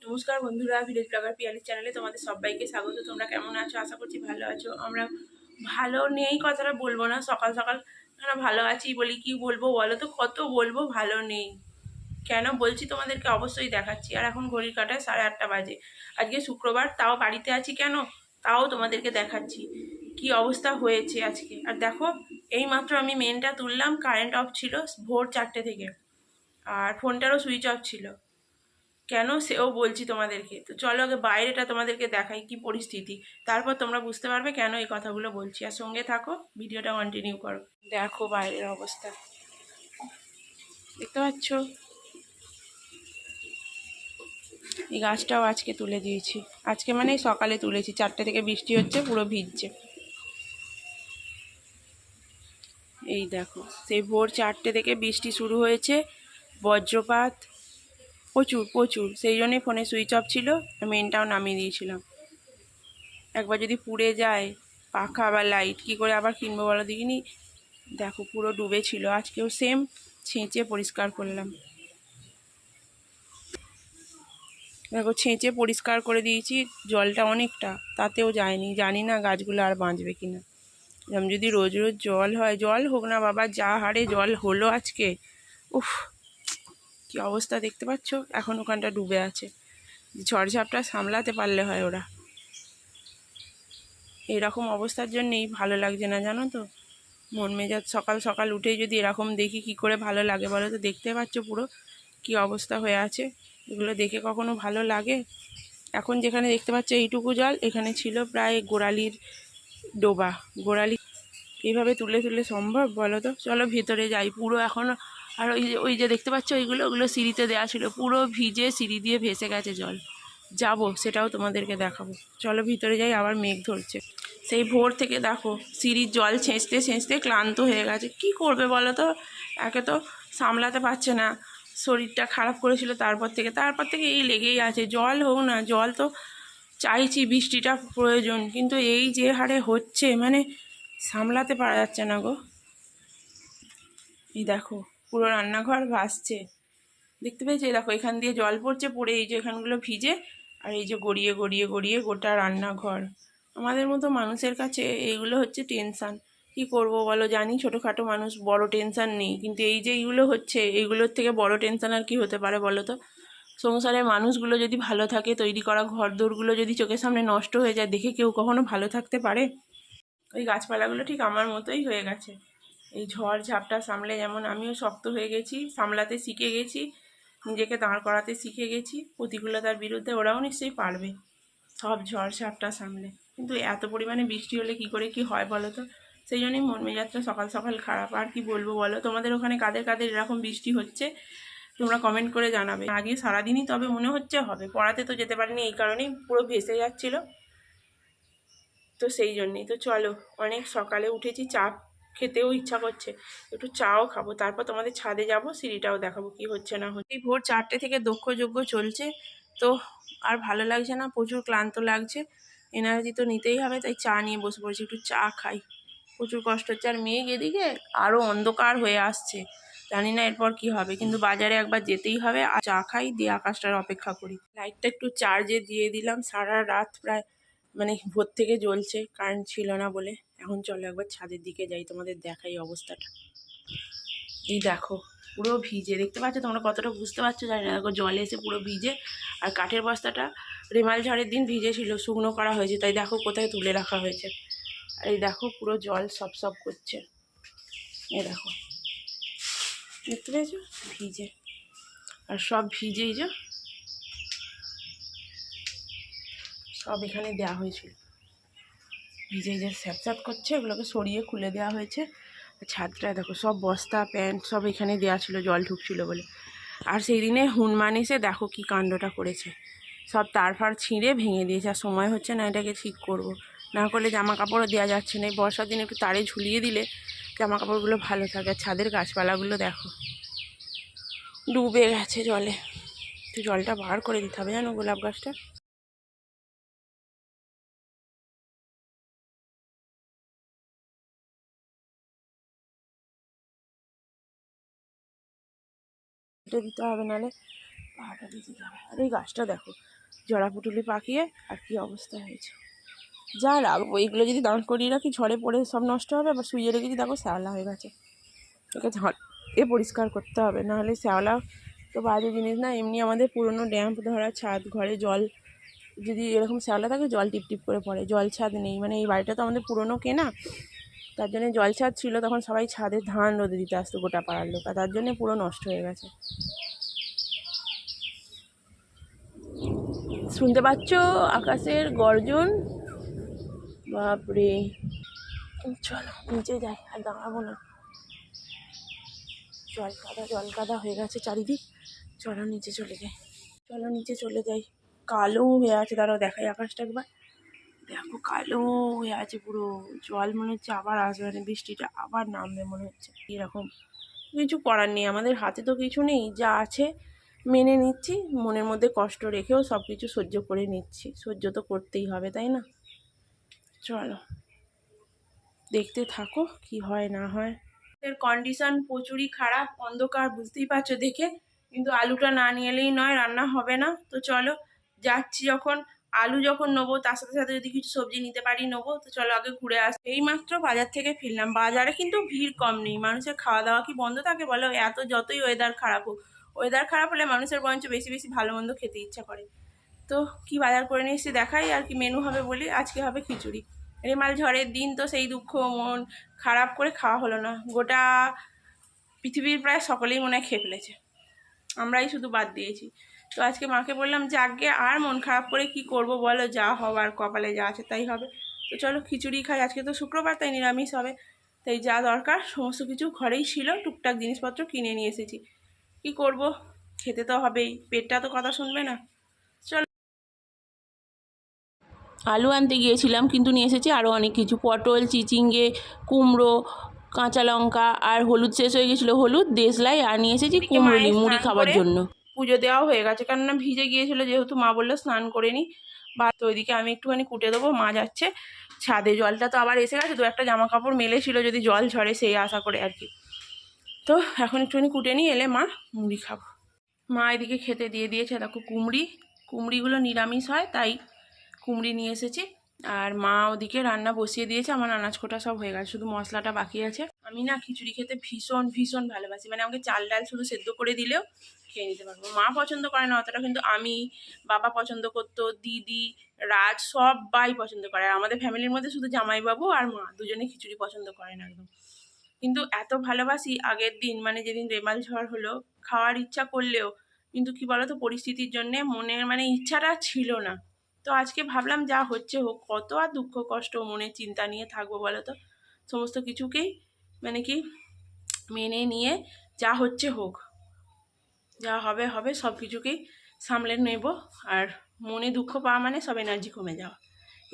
নমস্কার বন্ধুরা, village blogger পিয়ালির চ্যানেলে তোমাদের সবাইকে স্বাগত। তোমরা কেমন আছো? আশা করছি ভালো আছো। আমরা ভালো নেই কথাটা বলবো না, সকাল সকাল আমরা ভালো আছি বলি, কি বলবো বলো তো, কত বলবো ভালো নেই। কেন বলছি তোমাদেরকে অবশ্যই দেখাচ্ছি। আর এখন ঘড়ির কাঁটায় 8:30 বাজে। আজকে শুক্রবার, তাও বাড়িতে আছি কেন তাও তোমাদেরকে দেখাচ্ছি কি অবস্থা হয়েছে আজকে। আর দেখো, এই মাত্র আমি মেনটা তুললাম, কারেন্ট অফ ছিল ভোর 4টে থেকে, আর ফোনটারও সুইচ অফ ছিল। কেন সেও বলছি তোমাদেরকে। তো চলো আগে বাইরেটা তোমাদেরকে দেখাই কি পরিস্থিতি, তারপর তোমরা বুঝতে পারবে কেন এই কথাগুলো বলছি। আর সঙ্গে থাকো, ভিডিওটা কন্টিনিউ করো। দেখো বাইরের অবস্থা, দেখতে পাচ্ছ? এই গাছটাও আজকে তুলে দিয়েছি, আজকে মানে সকালে তুলেছি, 4টে থেকে বৃষ্টি হচ্ছে, পুরো ভিজছে। এই দেখো, সেই ভোর 4টে থেকে বৃষ্টি শুরু হয়েছে, বজ্রপাত প্রচুর প্রচুর। সেই জন্যই ফোনে সুইচ অফ ছিল, মেনটাও নামিয়ে দিয়েছিলাম। একবার যদি পুড়ে যায় পাখা বা লাইট, কি করে আবার কিনবো বলো দেখিনি। দেখো পুরো ডুবে ছিল। আজকেও সেম, ছেঁচে পরিষ্কার করলাম। দেখো ছেঁচে পরিষ্কার করে দিয়েছি, জলটা অনেকটা, তাতেও যায়নি। জানি না গাছগুলো আর বাঁচবে কিনা। এরকম যদি রোজ রোজ জল হয়, জল হোক না বাবা, যা হারে জল হলো আজকে, উফ কি অবস্থা দেখতে পাচ্ছ। এখন ওখানটা ডুবে আছে। ঝড়ঝাপটা সামলাতে পারলে হয় ওরা। এরকম অবস্থার জন্যেই ভালো লাগছে না, জানো তো। মন মেজাজ সকাল সকাল উঠেই যদি এরকম দেখি, কি করে ভালো লাগে বলো তো। দেখতে পাচ্ছ পুরো কি অবস্থা হয়ে আছে, এগুলো দেখে কখনো ভালো লাগে? এখন যেখানে দেখতে পাচ্ছ এইটুকু জল, এখানে ছিল প্রায় গোড়ালির ডোবা। গোড়ালি এইভাবে তুলে তুলে সম্ভব বলো তো? চলো ভিতরে যাই। পুরো এখন, আর ওই যে দেখতে পাচ্ছ ওগুলো সিঁড়িতে দেওয়া ছিল, পুরো ভিজে সিঁড়ি দিয়ে ভেসে গেছে জল। যাব, সেটাও তোমাদেরকে দেখাবো। চলো ভিতরে যাই, আবার মেঘ ধরছে। সেই ভোর থেকে দেখো সিঁড়ির জল ছেঁচতে ছেঁচতে ক্লান্ত হয়ে গেছে। কি করবে বলো তো, একে তো সামলাতে পারছে না, শরীরটা খারাপ করেছিল, তারপর থেকে এই লেগেই আছে। জল হোক না, জল তো চাইছি, বৃষ্টিটা প্রয়োজন, কিন্তু এই যে হারে হচ্ছে, মানে সামলাতে পারা যাচ্ছে না গো। এই দেখো পুরো রান্নাঘর ভাসছে, দেখতে পেয়েছি? দেখো এখান দিয়ে জল পড়ছে, পড়ে এই যে এখানগুলো ভিজে, আর এই যে গড়িয়ে গড়িয়ে গড়িয়ে গোটা রান্নাঘর। আমাদের মতো মানুষের কাছে এইগুলো হচ্ছে টেনশান। কি করব বলো, জানি ছোটোখাটো মানুষ, বড় টেনশান নেই, কিন্তু এই যে এইগুলো হচ্ছে, এইগুলোর থেকে বড় টেনশান আর কি হতে পারে বলো তো। সংসারের মানুষগুলো যদি ভালো থাকে, তৈরি করা ঘর দোরগুলো যদি চোখের সামনে নষ্ট হয়ে যায়, দেখে কেউ কখনো ভালো থাকতে পারে? ওই গাছপালাগুলো ঠিক আমার মতোই হয়ে গেছে। এই ঝড় ঝাপটা সামলে যেমন আমিও শক্ত হয়ে গেছি, সামলাতে শিখে গেছি, নিজেকে দাঁড় করাতে শিখে গেছি, প্রতিকূলতার বিরুদ্ধে ওরাও নিশ্চয়ই পারবে সব ঝড় ঝাপটা সামলে। কিন্তু এত পরিমাণে বৃষ্টি হলে কি করে কি হয় বলো তো। সেই জন্যই মন মেজাজটা সকাল সকাল খারাপ। আর কি বলবো বলো, তোমাদের ওখানে কাদের কাদের এরকম বৃষ্টি হচ্ছে তোমরা কমেন্ট করে জানাবে। আগে সারাদিনই তবে মনে হচ্ছে হবে, পড়াতে তো যেতে পারিনি, এই কারণেই পুরো ভেসে যাচ্ছিলো। তো সেই জন্যেই তো চলো, অনেক সকালে উঠেছি, চা খেতেও ইচ্ছা করছে, একটু চাও খাবো, তারপর তোমাদের ছাদে যাব, সিঁড়িটাও দেখাবো কি হচ্ছে না হচ্ছে। এই ভোর 4টে থেকে দক্ষযজ্ঞ চলছে, তো আর ভালো লাগছে না, প্রচুর ক্লান্ত লাগছে, এনার্জি তো নিতেই হবে, তাই চা নিয়ে বসে পড়েছি, একটু চা খাই। প্রচুর কষ্ট হচ্ছে। আর মেঘ এদিকে আরও অন্ধকার হয়ে আসছে, জানি না এরপর কি হবে, কিন্তু বাজারে একবার যেতেই হবে। আর চা খাই, দিয়ে আকাশটার অপেক্ষা করি। লাইটটা একটু চার্জে দিয়ে দিলাম, সারা রাত প্রায় মানে ভোর থেকে জ্বলছে, কারেন্ট ছিল না বলে। এখন চলো একবার ছাদের দিকে যাই, তোমাদের দেখাই অবস্থাটা। এই দেখো পুরো ভিজে, দেখতে পাচ্ছ তোমরা কতটা বুঝতে পারছো জানি না। দেখো জলে এসে পুরো ভিজে, আর কাঠের বস্তাটা রেমাল ঝড়ের দিন ভিজে ছিল, শুকনো করা হয়েছে, তাই দেখো কোথায় তুলে রাখা হয়েছে। আর এই দেখো পুরো জল সব সব করছে, এ দেখো দেখতে পেয়েছো ভিজে, আর সব ভিজেই যে সব এখানে দেওয়া হয়েছিল, ভিজে যে স্যাঁতস্যাঁত করছে, এগুলোকে সরিয়ে খুলে দেওয়া হয়েছে। ছাদটা দেখো সব বস্তা প্যান্ট সব এখানে দেওয়া ছিল, জল ঢুকছিল বলে। আর সেই দিনে হনুমান এসে দেখো কি কাণ্ডটা করেছে, সব তার ফার ছিঁড়ে ভেঙে দিয়েছে। আর সময় হচ্ছে না এটাকে ঠিক করব, না করলে জামা কাপড়ও দেওয়া যাচ্ছে না। এই বর্ষার দিনে একটু তারে ঝুলিয়ে দিলে জামা কাপড়গুলো ভালো থাকে। আর ছাদের গাছপালাগুলো দেখো ডুবে গেছে জলে, তো জলটা বার করে দিতে হবে জানো গোলাপ গাছটা। এটা দিতে হবে, নাহলে পাহাড়টা দিতে যাবে। আর এই গাছটা দেখো, জড়া পুটুলি পাকিয়ে আর কি অবস্থা হয়েছে। যা রাখবো এইগুলো যদি দাঁড় করিয়ে রাখি ঝড়ে পড়ে সব নষ্ট হবে। আবার শুয়ে রেখেছি দেখো শ্যাওলা হয়ে গেছে, ওকে ঝড় পরিষ্কার করতে হবে, নাহলে শ্যাওলা তো বাজে জিনিস না। এমনি আমাদের পুরনো ড্যাম্প ধরা ছাদ, ঘরে জল যদি এরকম শ্যাওলা থাকে জল টিপটিপ করে পড়ে। জল ছাদ নেই, মানে এই বাড়িটা তো আমাদের পুরনো কেনা, তার জন্য জল ছাদ ছিল, তখন সবাই ছাদে ধান রোদে দিতে আসতো গোটা পাড়ার লোক, আর তার জন্য পুরো নষ্ট হয়ে গেছে। শুনতে পাচ্ছ আকাশের গর্জন? বাপরে, চলো নিচে যাই, আর দাঁড়াবো না, জল কাদা হয়ে গেছে চারিদিক। চলো নিচে চলে যাই, চলো নিচে চলে যাই। কালো হয়ে আছে, দাঁড়াও দেখাই আকাশটা একবার, দেখো কালো হয়ে আছে পুরো। জল মনে হচ্ছে আবার আসবে, মানে বৃষ্টিটা আবার নামবে মনে হচ্ছে। এরকম কিছু করার নেই, আমাদের হাতে তো কিছু নেই, যা আছে মেনে নিচ্ছি, মনের মধ্যে কষ্ট রেখেও সব কিছু সহ্য করে নিচ্ছি। সহ্য তো করতেই হবে, তাই না? চলো দেখতে থাকো কি হয় না হয়। এর কন্ডিশন প্রচুরই খারাপ, অন্ধকার বুঝতেই পারছো দেখে, কিন্তু আলুটা না নিয়ে এলেই নয়, রান্না হবে না। তো চলো যাচ্ছি যখন, আলু যখন নেবো তার সাথে সাথে যদি কিছু সবজি নিতে পারি নেবো। তো চলো আগে ঘুরে আসি। এইমাত্র বাজার থেকে ফিরলাম, বাজারে কিন্তু ভিড় কম নেই। মানুষের খাওয়া দাওয়া কি বন্ধ থাকে বলো? এত যতই ওয়েদার খারাপ হোক, ওয়েদার খারাপ হলে মানুষের বরঞ্চ বেশি বেশি ভালো মন্দ খেতে ইচ্ছা করে। তো কি বাজার করে নিয়ে এসেছি দেখাই, আর কি মেনু হবে বলি। আজকে হবে খিচুড়ি। রেমাল ঝড়ের দিন তো সেই দুঃখ, মন খারাপ করে খাওয়া হলো না। গোটা পৃথিবীর প্রায় সকলেই মনে হয় খেয়ে ফেলেছে, আমরাই শুধু বাদ দিয়েছি। তো আজকে মাকে বললাম যে আগে আর মন খারাপ করে কি করব বলো, যা হওয়ার কপালে যা আছে তাই হবে। তো চলো খিচুড়ি খাই, আজকে তো শুক্রবার তাই নিরামিষ হবে। তাই যা দরকার সমস্ত কিছু ঘরেই ছিল, টুকটাক জিনিসপত্র কিনে নিয়ে এসেছি। কি করব, খেতে তো হবেই, পেটটা তো কথা শুনবে না। চলো, আলু আনতে গিয়েছিলাম, কিন্তু নিয়ে এসেছি আরও অনেক কিছু, পটল, চিচিঙ্গে, কুমড়ো, কাঁচা লঙ্কা, আর হলুদ শেষ হয়ে গেছিলো, হলুদ, দেশলাই, আর নিয়ে এসেছি কুমড়োলি মুড়ি খাবার জন্য। পুজো দেওয়াও হয়ে গেছে, কেননা ভিজে গিয়েছিলো যেহেতু, মা বললো স্নান করে নি। বা তো ওইদিকে আমি একটুখানি কুটে দেবো, মা যাচ্ছে ছাদে। জলটা তো আবার এসে গেছে, দু একটা জামা কাপড় মেলেছিল, যদি জল ঝরে সেই আশা করে আর কি। তো এখন একটুখানি কুটে নিয়ে এলে মা মুড়ি খাবো। মা এদিকে খেতে দিয়ে দিয়েছে, দেখো কুমড়িগুলো নিরামিষ হয় তাই কুমড়ি নিয়ে এসেছি। আর মা ওদিকে রান্না বসিয়ে দিয়েছে, আমার আনাজ কোটা সব হয়ে গেছে, শুধু মশলাটা বাকি আছে। আমি না খিচুড়ি খেতে ভীষণ ভীষণ ভালোবাসি, মানে আমাকে চাল ডাল শুধু সেদ্ধ করে দিলেও খেয়ে নিতে পারবো। মা পছন্দ করে না অতটা, কিন্তু আমি, বাবা পছন্দ করতো, দিদি, রাজ সবাই পছন্দ করে। আর আমাদের ফ্যামিলির মধ্যে শুধু জামাইবাবু আর মা দুজনে খিচুড়ি পছন্দ করে না একদম। কিন্তু এত ভালোবাসি, আগের দিন মানে যেদিন রেমাল ঝড় হলো, খাওয়ার ইচ্ছা করলেও কিন্তু কি বলতো পরিস্থিতির জন্যে মনের মানে ইচ্ছাটা ছিল না। তো আজকে ভাবলাম যা হচ্ছে হোক, কত আর দুঃখ কষ্ট মনে চিন্তা নিয়ে থাকবো বলো তো। সমস্ত কিছুকেই মানে কি মেনে নিয়ে যা হচ্ছে হোক, যা হবে হবে, সব কিছুকেই সামলে নেব। আর মনে দুঃখ পাওয়া মানে সব এনার্জি কমে যাওয়া,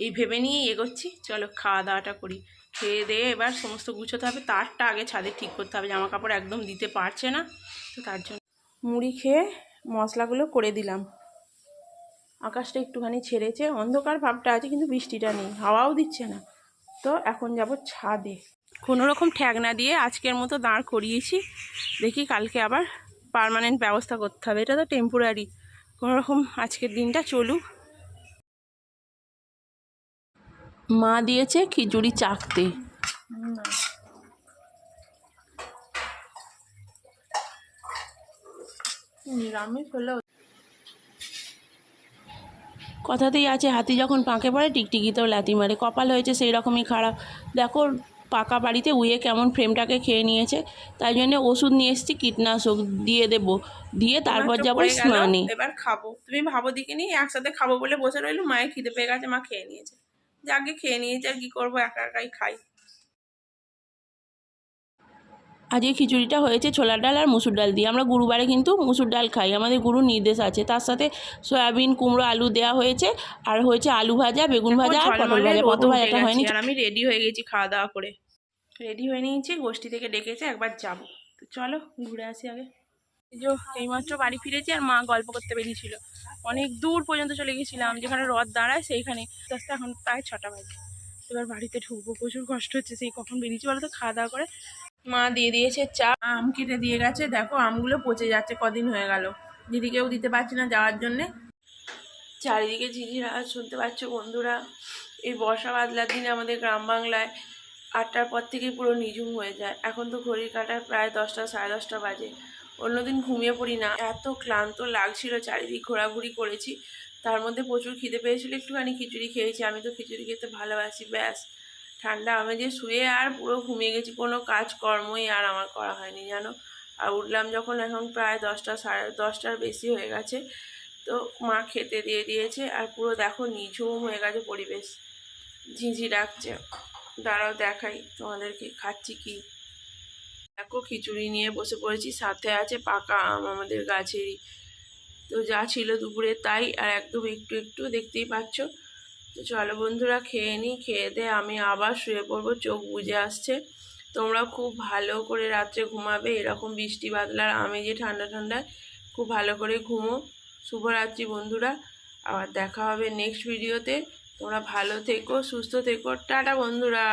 এই ভেবে নিয়েই এগোচ্ছি। চলো খাওয়া দাওয়াটা করি, খেয়ে দিয়ে এবার সমস্ত গুছোতে হবে, তারটা আগে ছাদে ঠিক করতে হবে, জামা কাপড় একদম দিতে পারছে না, তো তার জন্য মুড়ি খেয়ে মশলাগুলো করে দিলাম। আকাশটা একটুখানি ছেড়েছে, অন্ধকার ভাবটা আছে কিন্তু বৃষ্টিটা নেই, হাওয়াও দিচ্ছে না। তো এখন যাব ছাদে, কোনো রকম ঠ্যাগনা দিয়ে আজকের মতো দাঁড় করিয়েছি, দেখি কালকে আবার পার্মানেন্ট ব্যবস্থা করতে হবে, এটা তো টেম্পোরারি। কোনো রকম আজকের দিনটা চলুক। মা দিয়েছে খিচুড়ি চাকতে, নিরামিষ হলেও কথাতেই আছে, হাতি যখন পাঁকে পড়ে টিকটিকিতেও লাথি মারে। কপাল হয়েছে সেই রকমই খারাপ। দেখো পাকা বাড়িতে উয়ে কেমন ফ্রেমটাকে খেয়ে নিয়েছে, তাই জন্য ওষুধ নিয়ে এসেছি, কীটনাশক দিয়ে দেবো, দিয়ে তারপর যাবো স্নানে। এবার খাবো, তুমি ভাবো দিকে নিয়ে একসাথে খাবো বলে বসে রইলো, মায়ের খিদে পেয়ে গেছে, মা খেয়ে নিয়েছে, যাকে খেয়ে নিয়েছে আর কি করবো, একা একাই খাই। আজকে খিচুড়িটা হয়েছে ছোলার ডাল আর মুসুর ডাল দিয়ে। আমরা গুরুবারে কিন্তু মুসুর ডাল খাই, আমাদের গুরুর নির্দেশ আছে। তার সাথে সয়াবিন, কুমড়ো, আলু দেওয়া হয়েছে, আর হয়েছে আলু ভাজা, বেগুন ভাজা আর পটল ভাজা। পটল ভাজাটা হয়নি। আর আমি রেডি হয়ে গেছি, খাওয়া দাওয়া করে রেডি হয়ে নিয়েছি, গোষ্ঠী থেকে ডেকেছে, একবার যাবো। তো চলো ঘুরে আসি আগে। এইমাত্র বাড়ি ফিরেছি, আর মা গল্প করতে বেরিয়েছিল, অনেক দূর পর্যন্ত চলে গেছিলাম, যেখানে রথ দাঁড়ায় সেইখানে। আস্তে এখন প্রায় 6টা বাজে, এবার বাড়িতে ঢুকবো, প্রচুর কষ্ট হচ্ছে, সেই কখন বেরিয়েছি বলো তো, খাওয়া দাওয়া করে মা দিয়ে দিয়েছে চা, আম কেটে দিয়ে গেছে, দেখো আমগুলো পচে যাচ্ছে, কদিন হয়ে গেল, দিদিকেও দিতে পারছি না যাওয়ার জন্যে। চারিদিকে ঝিঝির আওয়াজ শুনতে পাচ্ছ বন্ধুরা। এই বর্ষা বাদলার দিনে আমাদের গ্রাম বাংলায় 8টার পর থেকে পুরো নিঝুম হয়ে যায়। এখন তো ঘড়ির কাঁটায় প্রায় 10টা সাড়ে 10টা বাজে। অন্যদিন ঘুমিয়ে পড়ি না, এত ক্লান্ত লাগছিল, চারিদিক ঘোরাঘুরি করেছি, তার মধ্যে প্রচুর খিদে পেয়েছিল, একটুখানি খিচুড়ি খেয়েছি, আমি তো খিচুড়ি খেতে ভালোবাসি। ব্যাস ঠান্ডা আমেজে শুয়ে আর পুরো ঘুমিয়ে গেছি, কোনো কাজকর্মই আর আমার করা হয়নি জানো। আর উঠলাম যখন এখন প্রায় 10টা সাড়ে 10টার বেশি হয়ে গেছে। তো মা খেতে দিয়ে দিয়েছে, আর পুরো দেখো নিঝুম হয়ে গেছে পরিবেশ, ঝিঝি ডাকছে। দাঁড়াও দেখাই তোমাদেরকে খাচ্ছি কি। দেখো খিচুড়ি নিয়ে বসে পড়েছি, সাথে আছে পাকা আম আমাদের গাছেরই। তো যা ছিল দুপুরে তাই, আর একদম একটু একটু দেখতেই পাচ্ছ। তো চলো বন্ধুরা খেয়ে নিই, খেয়ে দিয়ে আমি আবার শুয়ে পড়বো, চোখ বুজে আসছে। তোমরা খুব ভালো করে রাত্রে ঘুমাবে, এরকম বৃষ্টি বাদলার আমেজে ঠান্ডা ঠান্ডায় খুব ভালো করে ঘুমো। শুভরাত্রি বন্ধুরা, আবার দেখা হবে নেক্সট ভিডিওতে। তোমরা ভালো থেকো, সুস্থ থেকো, টাটা বন্ধুরা।